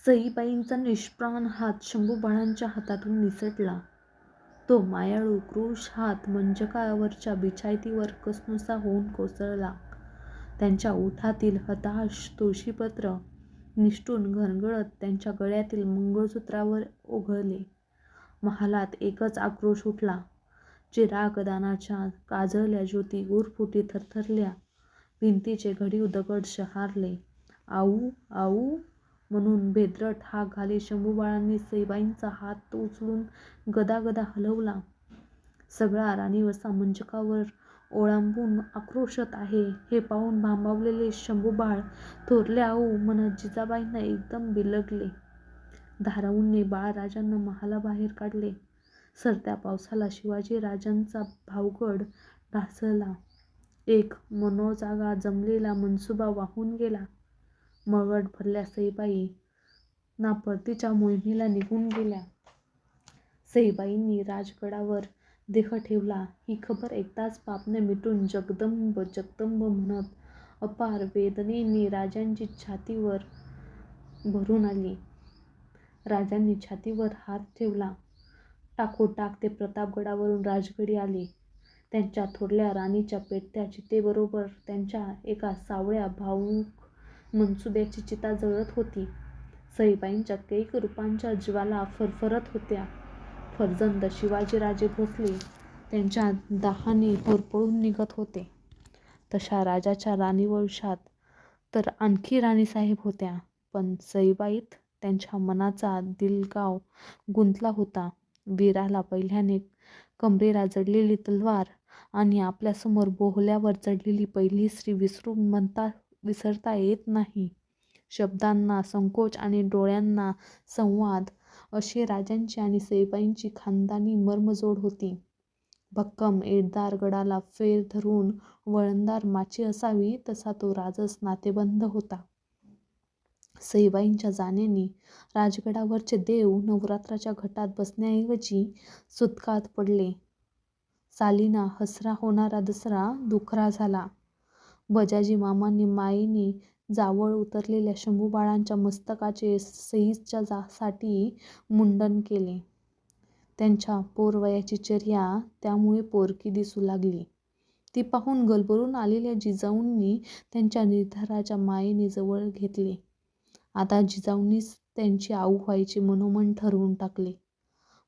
सईबाईंचा निष्प्राण हात शंभूबाळांच्या हातातून निसटला. तो मायाळू क्रूश हात मंचकावरच्या बिछाईतीवर कसनुसा होऊन कोसळला. त्यांच्या ओठातील हताश तुळशीपत्र निसटून घरघळत त्यांच्या गळ्यातील मंगळसूत्रावर ओघळले. महालात एकच आक्रोश उठला. चिरागदानाच्या काजळल्या ज्योती गुरफुटी थरथरल्या. भिंतीचे घडीव दगड शहारले. आऊ आऊ म्हणून बेदरट हाक घालीत शंभूबाळांनी सईबाईंचा हात उचलून गदागदा हलवला. सगळा राणीवसा मंचकावर ओळंबून आक्रोशत आहे हे पाहून भांबावलेले शंभूबाळ थोरल्या आऊ म्हणत जिजाबाईंना एकदम बिलगले. धाराऊंनी बाळराजांना महालाबाहेर काढले. सरत्या पावसाला शिवाजीराजांचा भावगड ढासळला. एक मनोजागा जमलेला मनसुबा वाहून गेला. मळवट भरल्या सईबाई ना परतीच्या मोहिमेला निघून गेल्या. सईबाईंनी राजगडावर देह ठेवला ही खबर ऐकताच पापण्या मिटून जगदंब जगदंब म्हणत अपार वेदनेने राजांची छातीवर भरून आली. राजांनी छातीवर हात ठेवला. टाकोटाक ते प्रतापगडावरून राजगडी आले. त्यांच्या थोरल्या राणीच्या पेटत्या चितेबरोबर त्यांच्या एका सावळ्या भावूक मनसुब्याची चिता जळत होती. सईबाईंच्या कैक रूपांच्या ज्वाला फरफरत होत्या. फर्जंद शिवाजीराजे भोसले त्यांच्या दाहाने होरपळून निघत होते. तशा राजाच्या राणीवंशात तर आणखी राणीसाहेब होत्या, पण सईबाईत त्यांच्या मनाचा दिलगाव गुंतला होता. वीराला पहिल्याने कमरेला जडलेली तलवार आणि आपल्यासमोर बोहल्यावर चढलेली पहिली स्त्री विसरता येत नाही. शब्दांना संकोच आणि डोळ्यांना संवाद अशी राजांची आणि सईबाईंची खानदानी मर्मजोड होती. भक्कम एटदार गडाला फेर धरून वळणदार माची असावी तसा तो राजस नातेबंध होता. सईबाईंच्या जाण्याने राजगडावरचे देव नवरात्राच्या घटात बसण्याऐवजी सुतकात पडले. सालीना हसरा होणारा दसरा दुखरा झाला. बजाजी मामांनी मायेने जावळ उतरलेल्या शंभूबाळांच्या मस्तकाचे सईच्या साठी मुंडन केले. त्यांच्या पोरवयाची चर्या त्यामुळे पोरकी दिसू लागली. ती पाहून गलबलून आलेल्या जिजाऊंनी त्यांच्या निर्धाराच्या मायेने जवळ घेतले. आता जिजाऊंनीच त्यांची आऊ व्हायचे मनोमन ठरवून टाकले.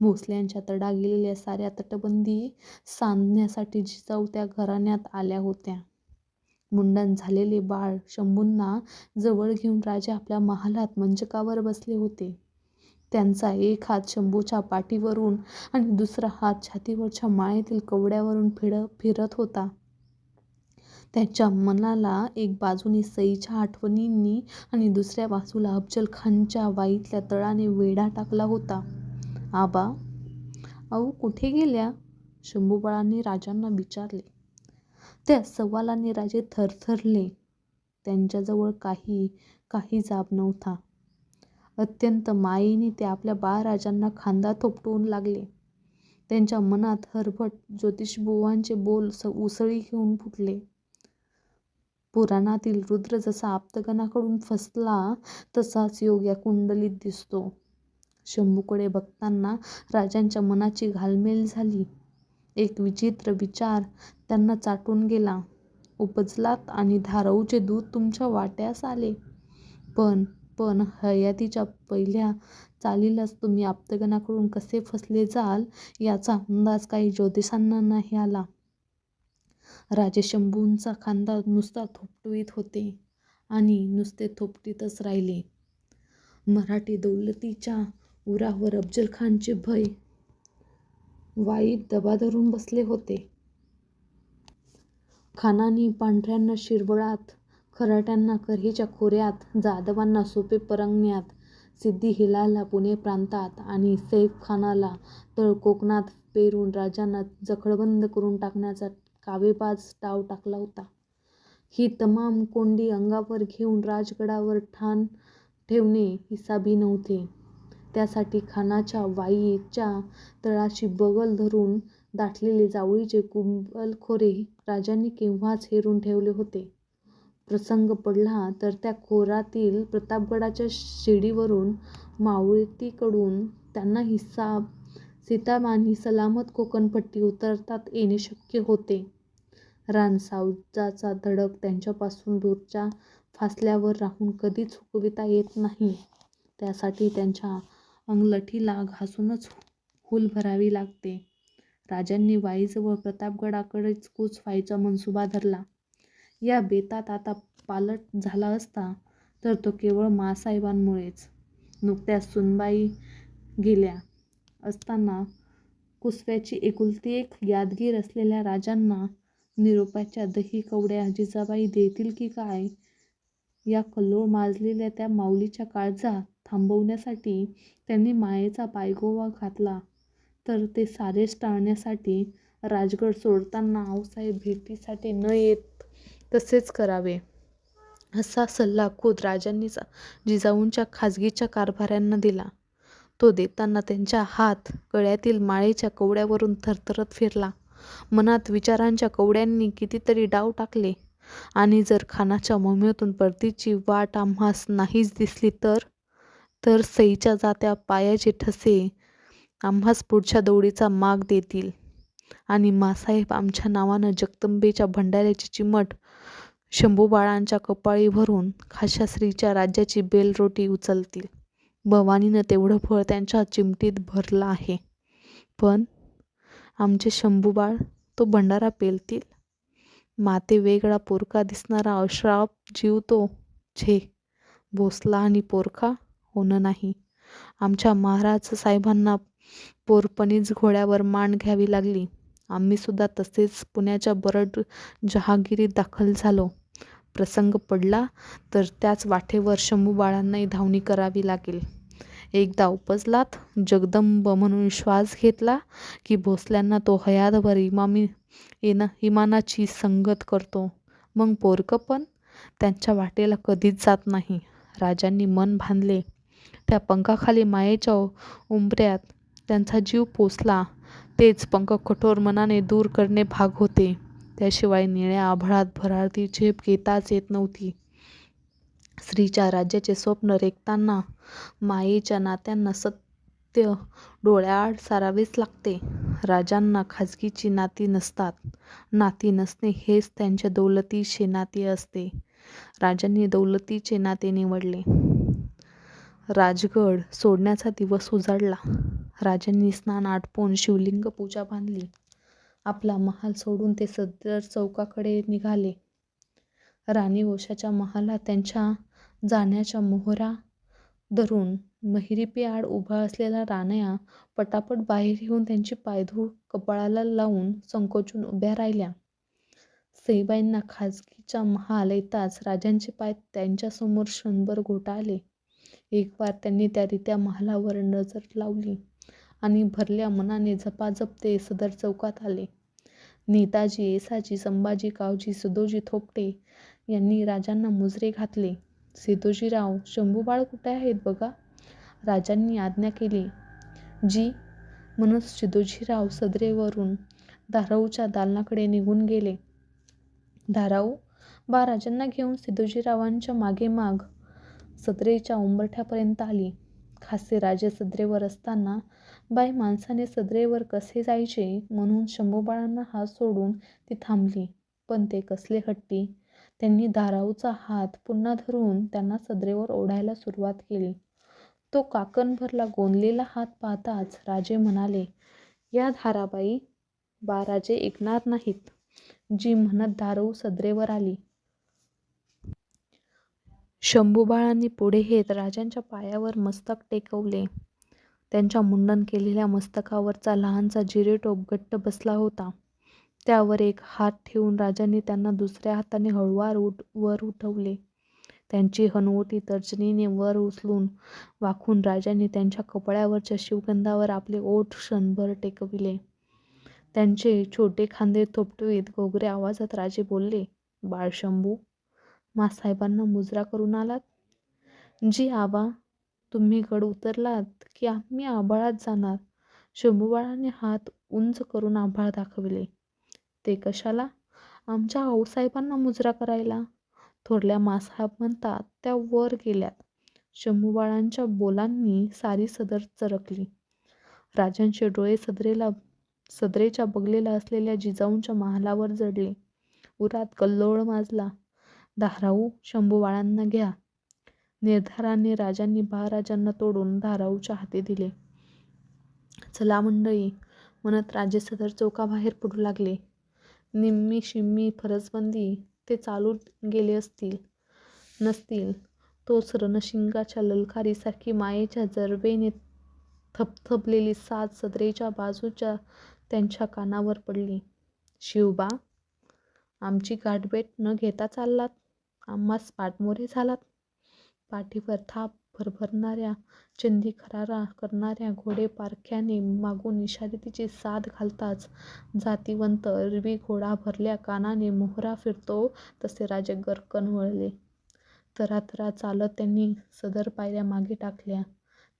भोसल्यांच्या तडा गेलेल्या साऱ्या तटबंदी सांधण्यासाठी जिजाऊ त्या घराण्यात आल्या होत्या. मुंडन झालेले बाळ शंभूंना जवळ घेऊन राजे आपल्या महालात मंचकावर बसले होते. त्यांचा एक हात शंभूच्या पाठीवरून आणि दुसरा हात छातीवरच्या माळेतील कवड्यावरून फिरत होता. त्यांच्या मनाला एक बाजूने सईच्या आठवणींनी आणि दुसऱ्या बाजूला अफजलखानाच्या वाईतल्या तळाने वेढा टाकला होता. आबा, आऊ कुठे गेल्या? शंभूबाळांनी राजांना विचारले. त्या सवालाने राजे थरथरले. त्यांच्याजवळ काही जाब नव्हता. अत्यंत मायेने ते आपल्या बाळराजांना खांदा थोपटवू लागले. त्यांच्या मनात हरभट ज्योतिषबुवांचे बोल उसळी घेऊन फुटले. पुराणातील रुद्र जसा आप्तगणाकडून फसला तसाच योग या कुंडलीत दिसतो. शंभूकडे बघताना राजांच्या मनाची घालमेल झाली. एक विचित्र विचार त्यांना चाटून गेला. उपजलात आणि धाराऊचे दूध तुमच्या वाट्यास आले, पण हयातीच्या पहिल्या चालीलाच तुम्ही आप्तगणाकडून कसे फसले जाल याचा अंदाज काही ज्योतिषांना नाही आला. राजे शंभूंचा खांदा नुसता थोपटवीत होते आणि नुसते थोपटीतच राहिले. मराठी दौलतीच्या उरावर अफजलखानाचे भय वाईत दबा धरून बसले होते. खानांनी पांढऱ्यांना शिरवळात, खराट्यांना कऱ्हेच्या खोऱ्यात, जाधवांना सोपे परगण्यात, सिद्दी हिलाला पुणे प्रांतात आणि सैफखानाला तळकोकणात पेरून राजांना जखडबंद करून टाकण्याचा कावेबाज डाव टाकला होता. ही तमाम कोंडी अंगावर घेऊन राजगडावर ठाण ठेवणे हिसाबी नव्हते. त्यासाठी खानाच्या वाईच्या तळाची बगल धरून दाटलेले जावळीचे कुंभलखोरे राजांनी केव्हाच हेरून ठेवले होते. प्रसंग पडला तर त्या खोरातील प्रतापगडाच्या शिडीवरून मावळतीकडून त्यांना सीतामानी सलामत कोकणपट्टी उतरतात येणे शक्य होते. रणसावजाचा धडक त्यांच्यापासून दूरच्या फासल्यावर राहून कधीच हुकविता येत नाही. त्यासाठी त्यांच्या अंगलठीला घासूनच हूल भरावी लागते. राजांनी वाईजवळ प्रतापगडाकडेच कूच व्हायचा मनसुबा धरला. या बेतात आता पालट झाला असता तर तो केवळ माँसाहेबांमुळेच. नुकत्याच सुनबाई गेल्या असताना कुसव्याची एकुलती एक यादगीर असलेल्या राजांना निरोपाच्या दही कवड्या जिजाबाई देतील की काय या कल्लोळ माजलेल्या त्या माऊलीच्या काळजात थांबवण्यासाठी त्यांनी मायेचा पायगोवा घातला तर ते सारेच टाळण्यासाठी राजगड सोडताना आऊसाहेब भेटीसाठी न येत तसेच करावे असा सल्ला खुद्द राजांनी जिजाऊंच्या खाजगीच्या कारभाऱ्यांना दिला. तो देताना त्यांच्या हात गळ्यातील माळेच्या कवड्यावरून थरथरत फिरला. मनात विचारांच्या कवड्यांनी कितीतरी डाव टाकले. आणि जर खानाच्या मोहिमेतून परतीची वाट आम्हास नाहीच दिसली तर सईच्या जात्या पायाचे ठसे आम्हास पुढच्या दौडीचा माग देतील आणि माँसाहेब आमच्या नावानं जगदंबेच्या भंडाऱ्याची चिमट शंभूबाळांच्या कपाळी भरून खाशाश्रीच्या राज्याची बेलरोटी उचलतील. भवानीनं तेवढं फळ त्यांच्या चिमटीत भरलं आहे. पण आमचे शंभूबाळ तो भंडारा पेलतील. माते वेगळा पोरका दिसणारा अश्राप जीव तो छे भोसला आणि पोरका होणं नाही. आमच्या महाराज साहेबांना पोरपणीच घोड्यावर मान घ्यावी लागली. आम्ही सुद्धा तसेच पुण्याच्या बरड जहागिरीत दाखल झालो. प्रसंग पडला तर त्याच वाटेवर शंभूबाळांनाही धावणी करावी लागेल. एकदा उपजलात जगदंब म्हणून श्वास घेतला की भोसल्यांना तो हयातभर इमानाची संगत करतो. मग पोरकं पण त्यांच्या वाटेला कधीच जात नाही. राजांनी मन बांधले. त्या पंखाखाली मायेच्या उंबऱ्यात त्यांचा जीव पोचला. तेच पंख कठोर मनाने दूर करणे भाग होते. त्याशिवाय निळ्या आभाळात भरारती झेप घेताच येत नव्हती. स्त्रीच्या राज्याचे स्वप्न रेखताना मायेच्या नात्यांना सत्य डोळ्याआड सारावेच लागते. राजांना खाजगीची नाती नसतात. नाती नसणे हेच त्यांच्या दौलतीचे नाते असते. राजांनी दौलतीचे नाते निवडले. राजगड सोडण्याचा दिवस उजाडला. राजांनी स्नान आटोपून शिवलिंग पूजा बांधली. आपला महाल सोडून ते सदर चौकाकडे निघाले. राणी उषाच्या महालात त्यांच्या जाण्याच्या मोहरा धरून महिरपी आड उभ्या असलेल्या राण्या पटापट बाहेर येऊन त्यांची पायधूळ कपाळाला लावून संकोचून उभ्या राहिल्या. सईबाईंना खाजगीचा महाल येताच राजांचे पाय त्यांच्यासमोर क्षणभर घोटाळले. एक वार त्यांनी त्या रित्या महालावर नजर लावली आणि भरल्या मनाने झपाझप ते सदर चौकात आले. नेताजी, येसाजी, संभाजी, कावजी, सदोजी थोपटे यांनी राजांना मुजरे घातले. सिदोजीराव, शंभूबाळ कुठे आहेत बघा. राजांनी आज्ञा केली. जी म्हणत सिदोजीराव सदरेवरून धाराऊच्या दालनाकडे निघून गेले. धाराऊ बा राजांना घेऊन सिदोजीरावांच्या मागेमाग सदरेच्या उंबरठ्यापर्यंत आली. खासे राजे सदरेवर असताना बाई माणसाने सदरेवर कसे जायचे म्हणून शंभूबाळांना हात सोडून ती थांबली. पण ते कसले हट्टी. त्यांनी धाराऊचा हात पुन्हा धरून त्यांना सदरेवर ओढायला सुरुवात केली. तो काकणभरला गोंदलेला हात पाहताच राजे म्हणाले, या धाराबाई. बा राजे ऐकणार नाहीत. जी म्हणत धाराऊ सदरेवर आली. शंभूबाळांनी पुढे येत राजांच्या पायावर मस्तक टेकवले. त्यांच्या मुंडन केलेल्या मस्तकावरचा लहानसा जिरेटोप घट्ट बसला होता. त्यावर एक हात ठेवून राजांनी त्यांना दुसऱ्या हाताने हळूवार वर उठवले. त्यांची हनुवटी तर्जनीने वर उचलून वाकून राजांनी त्यांच्या कपाळावरच्या शिवगंधावर आपले ओठ क्षणभर टेकविले. त्यांचे छोटे खांदे थोपटवीत घोगऱ्या आवाजात राजे बोलले, बाळ शंभू, माँसाहेबांना मुजरा करून आलात? जी आबा. तुम्ही गड उतरलात की आम्ही आभाळात जाणार. शंभूबाळांनी हात उंच करून आभाळ दाखविले. ते कशाला? आमच्या आऊसाहेबांना मुजरा करायला. थोरल्या मासाहेब म्हणतात त्या वर गेल्यात. शंभूबाळांच्या बोलांनी सारी सदर चरकली. राजांचे डोळे सदरेच्या बगलेला असलेल्या जिजाऊंच्या महालावर जडले. उरात कल्लोळ माजला. धाराऊ शंभूबाळांना घ्या. निर्धाराने राजांनी महाराजांना तोडून धाराऊच्या हाती दिले. चला मंडळी म्हणत राजे सदर चौकाबाहेर पडू लागले. निम्मी शिम्मी फरसबंदी ते चालू गेले नसतील तोच रणशिंगाच्या ललकारीसारखी मायेच्या जरबेने थपथपलेली साद सदरेच्या बाजूच्या त्यांच्या कानावर पडली. शिवबा, आमची गाठभेट न घेता चाललात, आम्हास पाठमोरे झालात. पाठीवर थाप भरभरणाऱ्या चंदी खरारा करणाऱ्या घोडेपारख्याने मागून इशारतीची साद घालताच जातिवंत एरवी घोडा भरल्या कानाने मोहरा फिरतो तसे राजे गर्रकन वळले. तरातरा चालत त्यांनी सदर पायऱ्या मागे टाकल्या.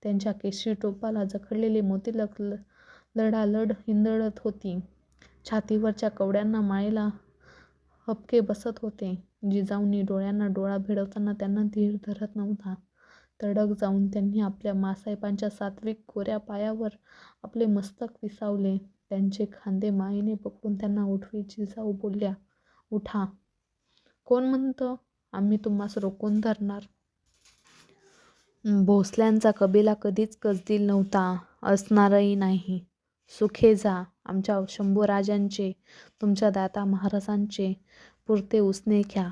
त्यांच्या केशरी टोपाला जखडलेली मोतिलक लडालड हिंदळत होती. छातीवरच्या कवड्यांना माळेला हबके बसत होते. जिजाऊंनी डोळ्यांना डोळा भिडवताना त्यांना धीर धरत नव्हता. तडक जाऊन त्यांनी आपल्या मासाहेबांच्या सात्विक गोऱ्या पायावर आपले मस्तक विसावले. त्यांचे खांदे मायेने पकडून त्यांना उठवीत जिजाऊ बोलल्या, उठा. कोण म्हणतं आम्ही तुम्हास रोखून धरणार? भोसल्यांचा कबिला कधीच गजदिल नव्हता, असणारही नाही. सुखे जा. आमच्या शंभूराजांचे, तुमच्या दाता महाराजांचे पुरते उसने घ्या.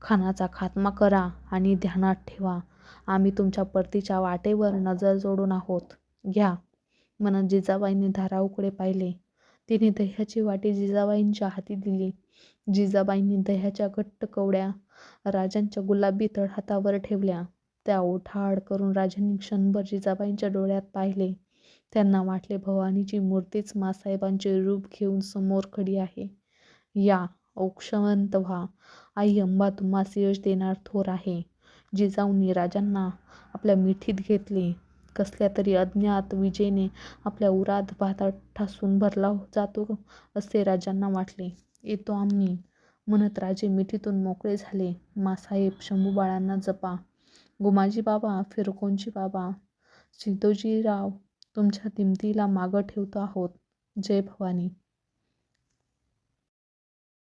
खानाचा खात्मा करा आणि ध्यानात ठेवा, आम्ही तुमच्या परतीच्या वाटेवर नजर जोडून आहोत. घ्या. म्हणत जिजाबाईंनी धाराऊकडे पाहिले. तिने दह्याची वाटी जिजाबाईंच्या हाती दिली. जिजाबाईंनी दह्याच्या घट्ट कवड्या राजांच्या गुलाबी तळहातावर ठेवल्या. त्या ओठाआड करून राजांनी क्षणभर जिजाबाईंच्या डोळ्यात पाहिले. त्यांना वाटले भवानीची मूर्तीच मासाहेबांचे रूप घेऊन समोर खडी आहे. या, औक्षवंत व्हा. आई अंबा तुम्हास यश देणार थोर आहे. जिजाऊंनी राजांना आपल्या मिठीत घेतले. कसल्या तरी अज्ञात विजेने आपल्या उरात भातात ठासून भरला जातो असे राजांना वाटले. येतो आम्ही म्हणत राजे मिठीतून मोकळे झाले. मासाहेब शंभूबाळांना जपा. गुमाजी बाबा, फिरकोंची बाबा, सिद्धोजीराव तुमच्या दिमतीला मागं ठेवतो आहोत. जय भवानी.